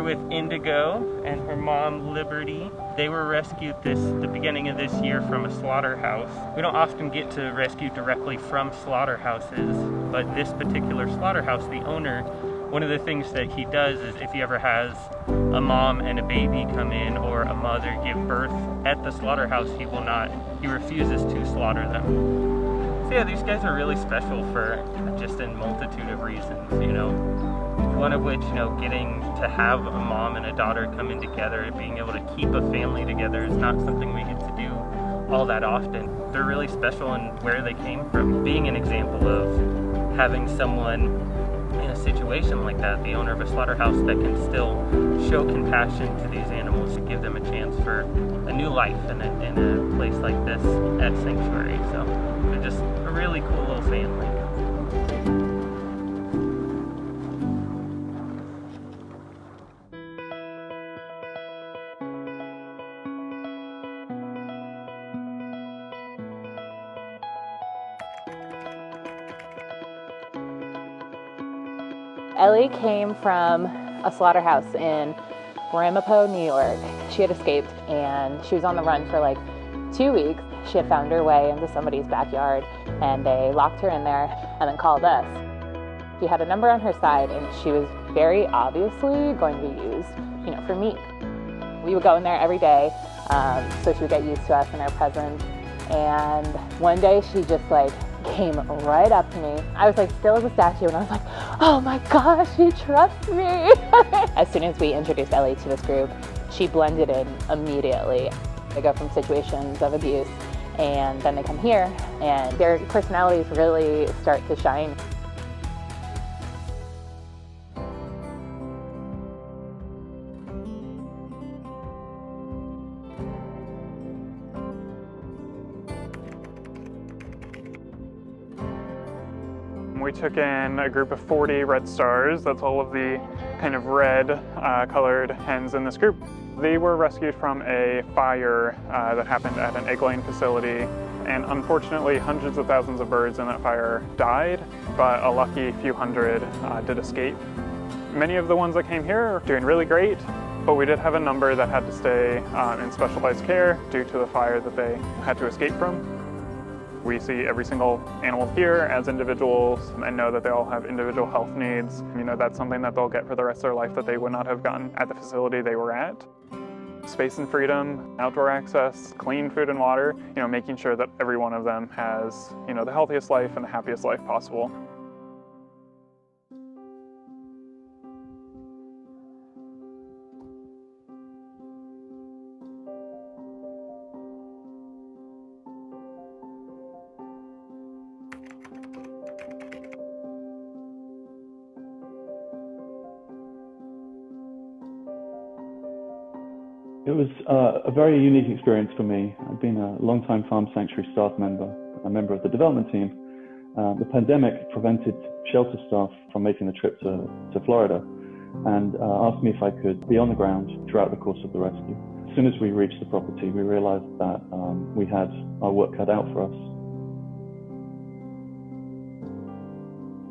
with Indigo and her mom, Liberty. They were rescued the beginning of this year from a slaughterhouse. We don't often get to rescue directly from slaughterhouses, but this particular slaughterhouse, the owner, one of the things that he does is if he ever has a mom and a baby come in or a mother give birth at the slaughterhouse, he refuses to slaughter them. So yeah, these guys are really special for just a multitude of reasons, you know. One of which, you know, getting to have a mom and a daughter coming together and being able to keep a family together is not something we get to do all that often. They're really special in where they came from. Being an example of having someone in a situation like that, the owner of a slaughterhouse, that can still show compassion to these animals to give them a chance for a new life in a place like this at Sanctuary. So they're just a really cool little family. Ellie came from a slaughterhouse in Ramapo, New York. She had escaped and she was on the run for like 2 weeks. She had found her way into somebody's backyard and they locked her in there and then called us. She had a number on her side and she was very obviously going to be used, you know, for meat. We would go in there every day, so she would get used to us and our presence. And one day she just like came right up to me. I was like still as a statue and I was like, oh my gosh, she trusts me. As soon as we introduced Ellie to this group, she blended in immediately. They go from situations of abuse and then they come here and their personalities really start to shine. We took in a group of 40 red stars. That's all of the kind of red colored hens in this group. They were rescued from a fire that happened at an egg-laying facility, and unfortunately hundreds of thousands of birds in that fire died, but a lucky few hundred did escape. Many of the ones that came here are doing really great, but we did have a number that had to stay in specialized care due to the fire that they had to escape from. We see every single animal here as individuals and know that they all have individual health needs. You know, that's something that they'll get for the rest of their life that they would not have gotten at the facility they were at. Space and freedom, outdoor access, clean food and water, you know, making sure that every one of them has, you know, the healthiest life and the happiest life possible. It was a very unique experience for me. I've been a long-time Farm Sanctuary staff member, a member of the development team. The pandemic prevented shelter staff from making the trip to Florida and asked me if I could be on the ground throughout the course of the rescue. As soon as we reached the property, we realized that we had our work cut out for us.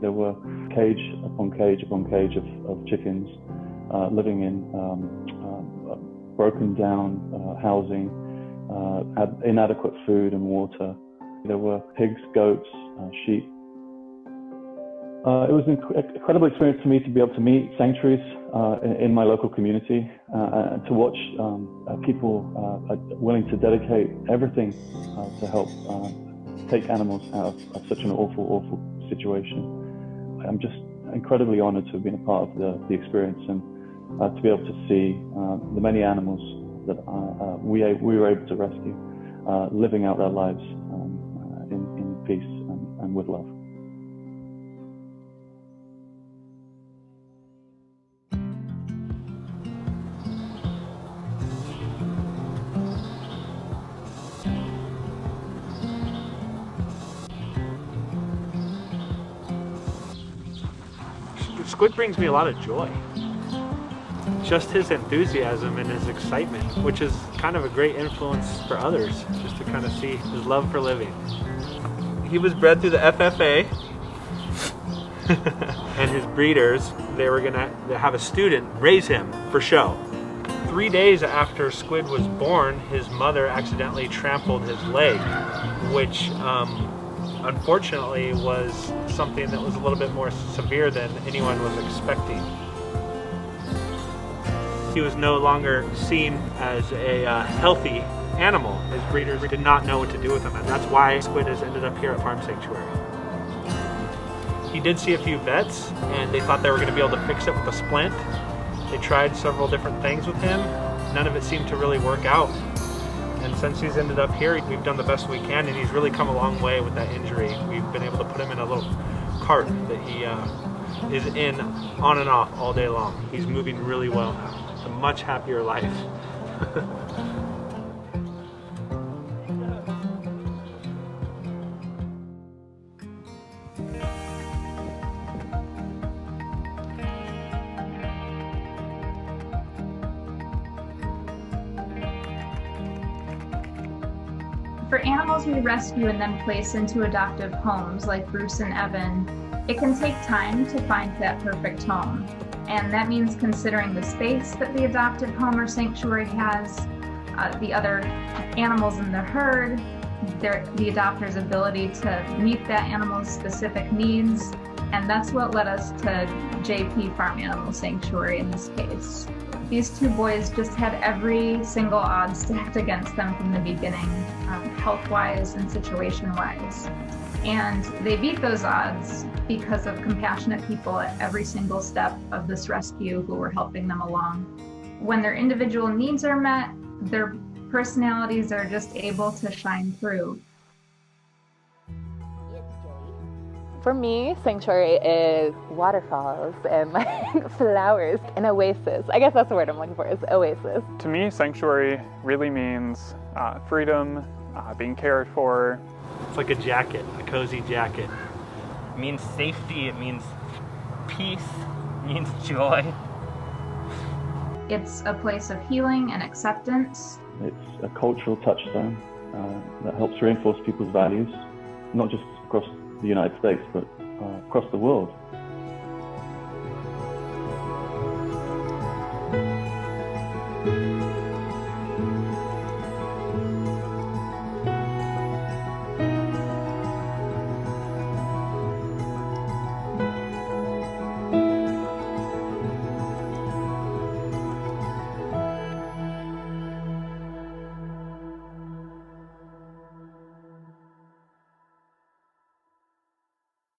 There were cage upon cage upon cage of chickens living in broken down housing, had inadequate food and water. There were pigs, goats, sheep. It was an incredible experience for me to be able to meet sanctuaries in my local community, and to watch people willing to dedicate everything to help take animals out of such an awful, awful situation. I'm just incredibly honored to have been a part of the experience and to be able to see the many animals that we were able to rescue living out their lives in peace and with love. Squid brings me a lot of joy. Just his enthusiasm and his excitement, which is kind of a great influence for others, just to kind of see his love for living. He was bred through the FFA. And his breeders, they were gonna have a student raise him for show. 3 days after Squid was born, his mother accidentally trampled his leg, which unfortunately was something that was a little bit more severe than anyone was expecting. He was no longer seen as a healthy animal. His breeders did not know what to do with him, and that's why Squid has ended up here at Farm Sanctuary. He did see a few vets, and they thought they were going to be able to fix it with a splint. They tried several different things with him. None of it seemed to really work out. And since he's ended up here, we've done the best we can, and he's really come a long way with that injury. We've been able to put him in a little cart that he is in on and off all day long. He's moving really well. It's a much happier life. For animals we rescue and then place into adoptive homes like Bruce and Evan, it can take time to find that perfect home. And that means considering the space that the adoptive home or sanctuary has, the other animals in the herd, the adopter's ability to meet that animal's specific needs. And that's what led us to JP Farm Animal Sanctuary in this case. These two boys just had every single odds stacked against them from the beginning, health-wise and situation-wise. And they beat those odds because of compassionate people at every single step of this rescue who were helping them along. When their individual needs are met, their personalities are just able to shine through. For me, Sanctuary is waterfalls and like flowers, an oasis. I guess that's the word I'm looking for, is oasis. To me, Sanctuary really means freedom, being cared for. It's like a jacket, a cozy jacket. It means safety, it means peace, it means joy. It's a place of healing and acceptance. It's a cultural touchstone that helps reinforce people's values, not just across the United States, but across the world.